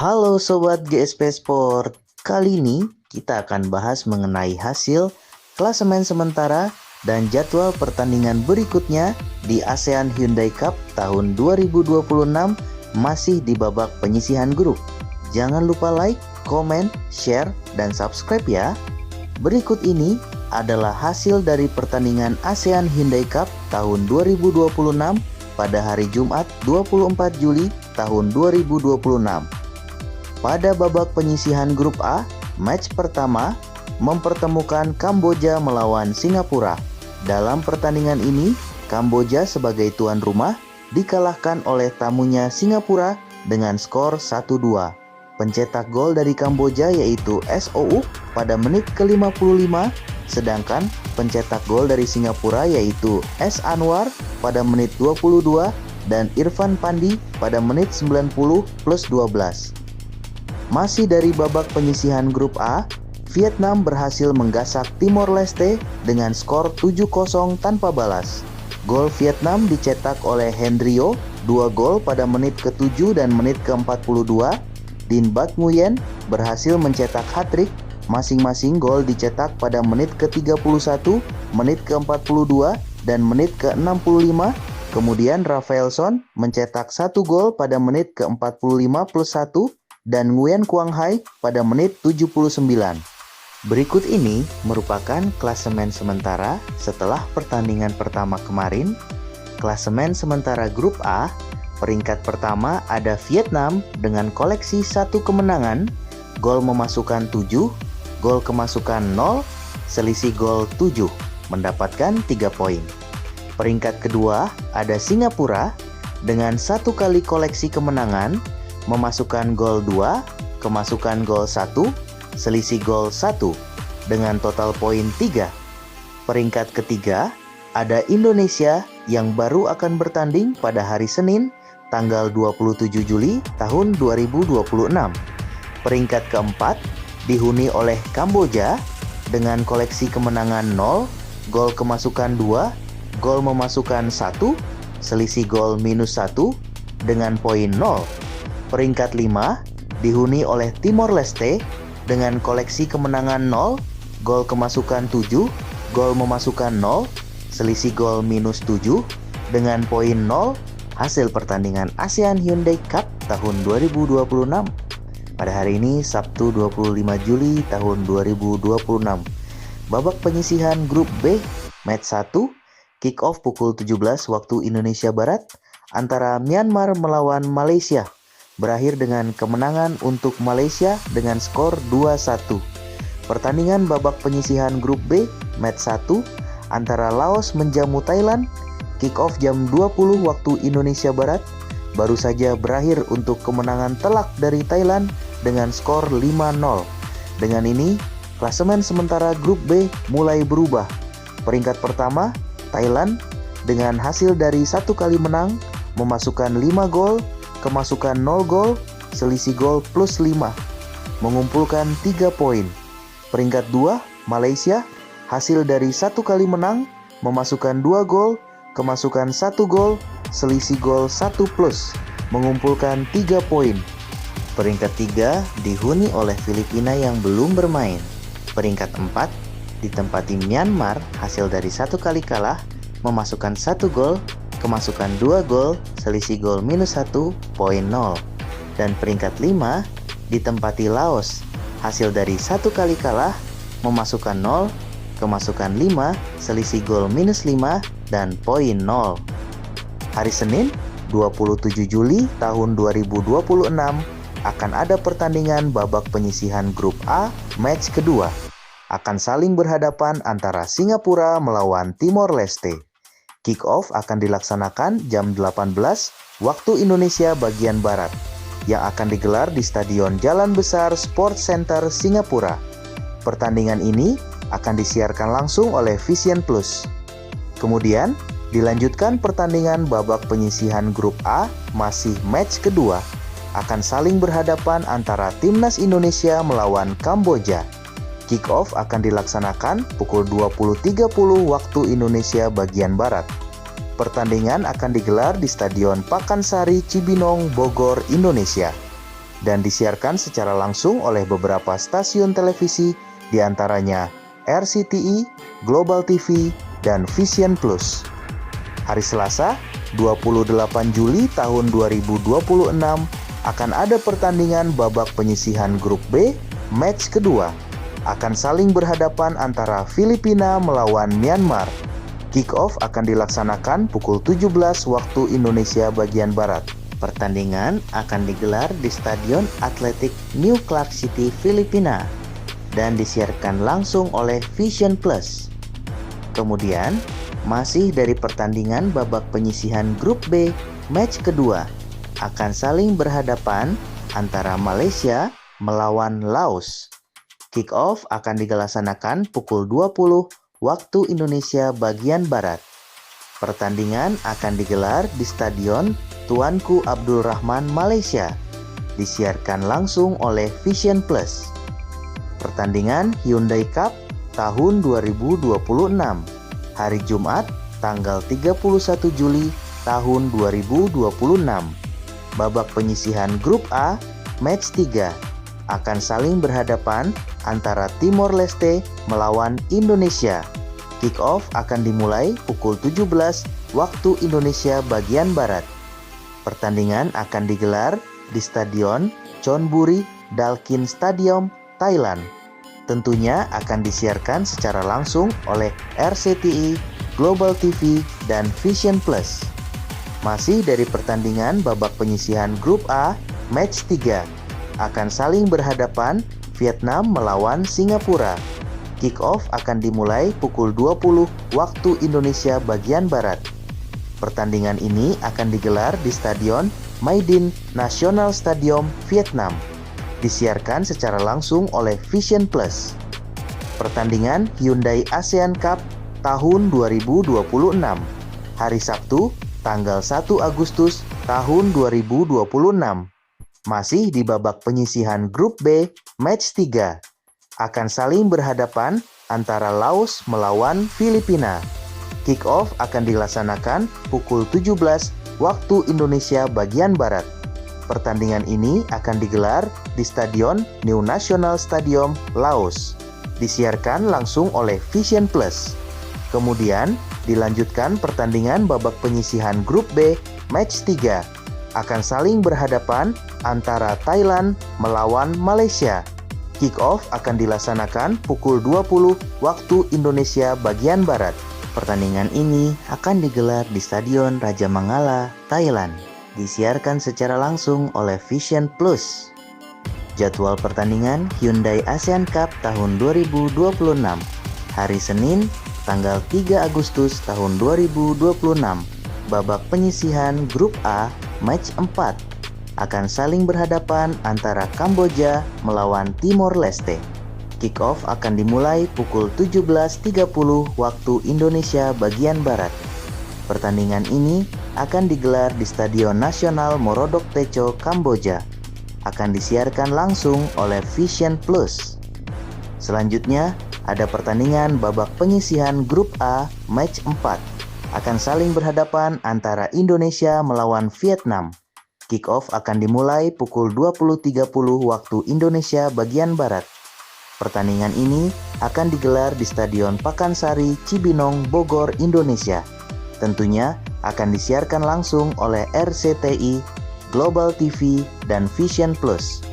Halo Sobat GSP Sport, kali ini kita akan bahas mengenai hasil klasemen sementara dan jadwal pertandingan berikutnya di ASEAN Hyundai Cup tahun 2026 masih di babak penyisihan grup. Jangan lupa like, komen, share, dan subscribe ya. Berikut ini adalah hasil dari pertandingan ASEAN Hyundai Cup tahun 2026 pada hari Jumat 24 Juli tahun 2026. Pada babak penyisihan grup A, match pertama mempertemukan Kamboja melawan Singapura. Dalam pertandingan ini, Kamboja sebagai tuan rumah dikalahkan oleh tamunya Singapura dengan skor 1-2. Pencetak gol dari Kamboja yaitu SOU pada menit ke-55, sedangkan pencetak gol dari Singapura yaitu S. Anwar pada menit 22 dan Irfan Pandi pada menit 90 plus 12. Masih dari babak penyisihan grup A, Vietnam berhasil menggasak Timor Leste dengan skor 7-0 tanpa balas. Gol Vietnam dicetak oleh Hendrio, 2 gol pada menit ke-7 dan menit ke-42. Din Bat Nguyen berhasil mencetak hat-trick, masing-masing gol dicetak pada menit ke-31, menit ke-42, dan menit ke-65. Kemudian Rafaelson mencetak 1 gol pada menit ke-45 plus 1, dan Nguyen Quang Hai pada menit 79. Berikut ini merupakan klasemen sementara setelah pertandingan pertama kemarin. Klasemen sementara grup A, peringkat pertama ada Vietnam dengan koleksi 1 kemenangan, gol memasukkan 7, gol kemasukan 0, selisih gol 7, mendapatkan 3 poin. Peringkat kedua ada Singapura dengan 1 kali koleksi kemenangan, memasukkan gol 2, kemasukan gol 1, selisih gol 1, dengan total poin 3. Peringkat ketiga ada Indonesia yang baru akan bertanding pada hari Senin tanggal 27 Juli tahun 2026. Peringkat keempat dihuni oleh Kamboja dengan koleksi kemenangan 0, gol kemasukan 2, gol memasukkan 1, selisih gol minus 1, dengan poin 0. Peringkat 5 dihuni oleh Timor Leste dengan koleksi kemenangan 0, gol kemasukan 7, gol memasukkan 0, selisih gol minus 7, dengan poin 0. Hasil pertandingan ASEAN Hyundai Cup tahun 2026 pada hari ini Sabtu 25 Juli tahun 2026. Babak penyisihan grup B, match 1, kick off pukul 17 waktu Indonesia Barat antara Myanmar melawan Malaysia. Berakhir dengan kemenangan untuk Malaysia dengan skor 2-1. Pertandingan babak penyisihan grup B, match 1, antara Laos menjamu Thailand, kick off jam 20 waktu Indonesia Barat, baru saja berakhir untuk kemenangan telak dari Thailand dengan skor 5-0. Dengan ini, klasemen sementara grup B mulai berubah. Peringkat pertama, Thailand, dengan hasil dari 1 kali menang, memasukkan 5 gol, kemasukan 0 gol, selisih gol plus 5, mengumpulkan 3 poin. Peringkat 2, Malaysia, hasil dari 1 kali menang, memasukkan 2 gol, kemasukan 1 gol, selisih gol 1 plus, mengumpulkan 3 poin. Peringkat 3 dihuni oleh Filipina yang belum bermain. Peringkat 4 ditempati Myanmar, hasil dari 1 kali kalah, memasukkan 1 gol, kemasukan 2 gol, selisih gol minus 1, poin 0. Dan peringkat 5 ditempati Laos, hasil dari 1 kali kalah, memasukkan 0, kemasukan 5, selisih gol minus 5, dan poin 0. Hari Senin 27 Juli tahun 2026 akan ada pertandingan babak penyisihan grup A, match kedua. Akan saling berhadapan antara Singapura melawan Timor Leste. Kick off akan dilaksanakan jam 18 waktu Indonesia bagian Barat, yang akan digelar di Stadion Jalan Besar Sports Center Singapura. Pertandingan ini akan disiarkan langsung oleh Vision Plus. Kemudian dilanjutkan pertandingan babak penyisihan grup A, masih match kedua, akan saling berhadapan antara Timnas Indonesia melawan Kamboja. Kick off akan dilaksanakan pukul 20.30 waktu Indonesia bagian Barat. Pertandingan akan digelar di Stadion Pakansari Cibinong, Bogor, Indonesia. dan disiarkan secara langsung oleh beberapa stasiun televisi, diantaranya RCTI, Global TV, dan Vision Plus. Hari Selasa, 28 Juli tahun 2026 akan ada pertandingan babak penyisihan grup B, match kedua. Akan saling berhadapan antara Filipina melawan Myanmar. Kick-off akan dilaksanakan pukul 17 waktu Indonesia bagian Barat. Pertandingan akan digelar di Stadion Atletik New Clark City, Filipina dan disiarkan langsung oleh Vision Plus. Kemudian, masih dari pertandingan babak penyisihan grup B, match kedua akan saling berhadapan antara Malaysia melawan Laos. Kick-off akan dilaksanakan pukul 20 waktu Indonesia bagian Barat. Pertandingan akan digelar di Stadion Tuanku Abdul Rahman, Malaysia. Disiarkan langsung oleh Vision Plus. Pertandingan Hyundai Cup tahun 2026. Hari Jumat, tanggal 31 Juli tahun 2026. Babak penyisihan grup A, match 3 akan saling berhadapan antara Timor Leste melawan Indonesia. Kick-off akan dimulai pukul 17 waktu Indonesia bagian Barat. Pertandingan akan digelar di Stadion Chonburi Dalkin Stadium, Thailand. Tentunya akan disiarkan secara langsung oleh RCTI, Global TV, dan Vision Plus. Masih dari pertandingan babak penyisihan grup A, match 3 akan saling berhadapan Vietnam melawan Singapura. Kick-off akan dimulai pukul 20 waktu Indonesia bagian Barat. Pertandingan ini akan digelar di Stadion Maidin National Stadium, Vietnam. Disiarkan secara langsung oleh Vision Plus. Pertandingan Hyundai ASEAN Cup tahun 2026. Hari Sabtu, tanggal 1 Agustus tahun 2026. Masih di babak penyisihan grup B, match 3 akan saling berhadapan antara Laos melawan Filipina. Kick-off akan dilaksanakan pukul 17 waktu Indonesia bagian Barat. Pertandingan ini akan digelar di Stadion New National Stadium, Laos. Disiarkan langsung oleh Vision Plus. Kemudian dilanjutkan pertandingan babak penyisihan grup B, match 3 akan saling berhadapan antara Thailand melawan Malaysia. Kick-off akan dilaksanakan pukul 20 waktu Indonesia bagian Barat. Pertandingan ini akan digelar di Stadion Raja Mangala, Thailand. Disiarkan secara langsung oleh Vision Plus. Jadwal pertandingan Hyundai ASEAN Cup tahun 2026. Hari Senin, tanggal 3 Agustus tahun 2026. Babak penyisihan grup A, match 4 akan saling berhadapan antara Kamboja melawan Timor Leste. Kick-off akan dimulai pukul 17.30 waktu Indonesia bagian Barat. Pertandingan ini akan digelar di Stadion Nasional Morodok Techo, Kamboja. Akan disiarkan langsung oleh Vision Plus. Selanjutnya, ada pertandingan babak penyisihan grup A, match 4 akan saling berhadapan antara Indonesia melawan Vietnam. Kick-off akan dimulai pukul 20.30 waktu Indonesia bagian Barat. Pertandingan ini akan digelar di Stadion Pakansari, Cibinong, Bogor, Indonesia. Tentunya akan disiarkan langsung oleh RCTI, Global TV, dan Vision Plus.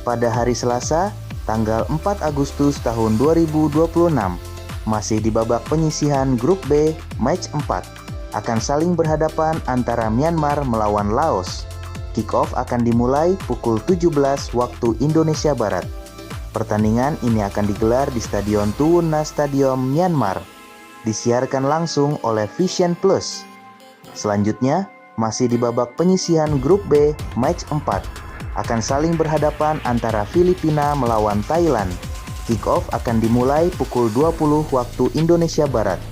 Pada hari Selasa, tanggal 4 Agustus tahun 2026, masih di babak penyisihan grup B, match 4 akan saling berhadapan antara Myanmar melawan Laos. Kick-off akan dimulai pukul 17 waktu Indonesia Barat. Pertandingan ini akan digelar di Stadion Tuwuna Stadium, Myanmar. Disiarkan langsung oleh Vision Plus. Selanjutnya, masih di babak penyisihan grup B, match 4 akan saling berhadapan antara Filipina melawan Thailand. Kick-off akan dimulai pukul 20 waktu Indonesia Barat.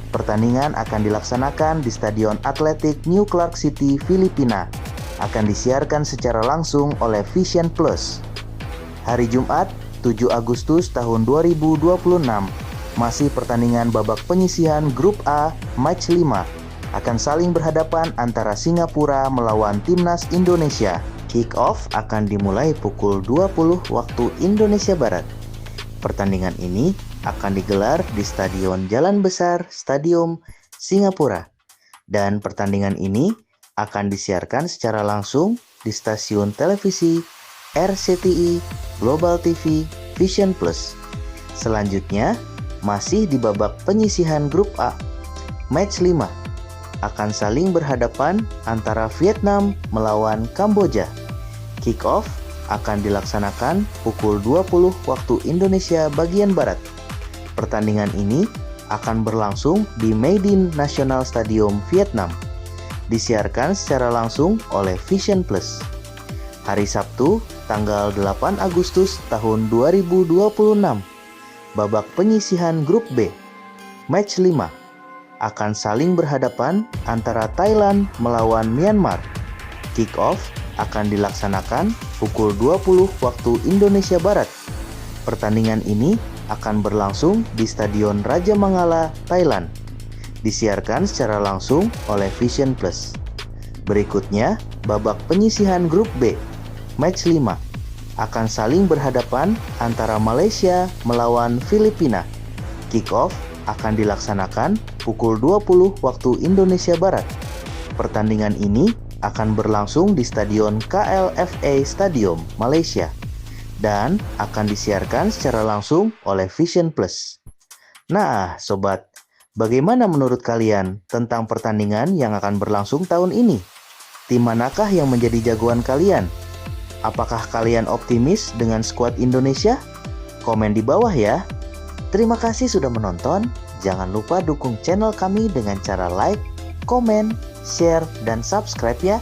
Pertandingan akan dilaksanakan di Stadion Atletik New Clark City, Filipina. Akan disiarkan secara langsung oleh Vision Plus. Hari Jumat, 7 Agustus tahun 2026, masih pertandingan babak penyisihan grup A, match 5 akan saling berhadapan antara Singapura melawan Timnas Indonesia. Kick off akan dimulai pukul 20 waktu Indonesia Barat. Pertandingan ini akan digelar di Stadion Jalan Besar Stadium Singapura. Dan pertandingan ini akan disiarkan secara langsung di stasiun televisi RCTI, Global TV, Vision Plus. Selanjutnya, masih di babak penyisihan grup A, match 5 akan saling berhadapan antara Vietnam melawan Kamboja. Kick-off akan dilaksanakan pukul 20 waktu Indonesia bagian Barat. Pertandingan ini akan berlangsung di Maidin National Stadium, Vietnam. Disiarkan secara langsung oleh Vision Plus. Hari Sabtu, tanggal 8 Agustus tahun 2026, babak penyisihan grup B, match 5 akan saling berhadapan antara Thailand melawan Myanmar. Kick-off akan dilaksanakan pukul 20 waktu Indonesia Barat. Pertandingan ini akan berlangsung di Stadion Raja Mangala, Thailand. Disiarkan secara langsung oleh Vision Plus. Berikutnya, babak penyisihan grup B, match 5 akan saling berhadapan antara Malaysia melawan Filipina. Kick-off akan dilaksanakan pukul 20 waktu Indonesia Barat. Pertandingan ini akan berlangsung di Stadion KLFA Stadium, Malaysia, dan akan disiarkan secara langsung oleh Vision Plus. Nah, sobat, bagaimana menurut kalian tentang pertandingan yang akan berlangsung tahun ini? Tim manakah yang menjadi jagoan kalian? Apakah kalian optimis dengan skuad Indonesia? Komen di bawah ya. Terima kasih sudah menonton. Jangan lupa dukung channel kami dengan cara like, komen, share, dan subscribe ya.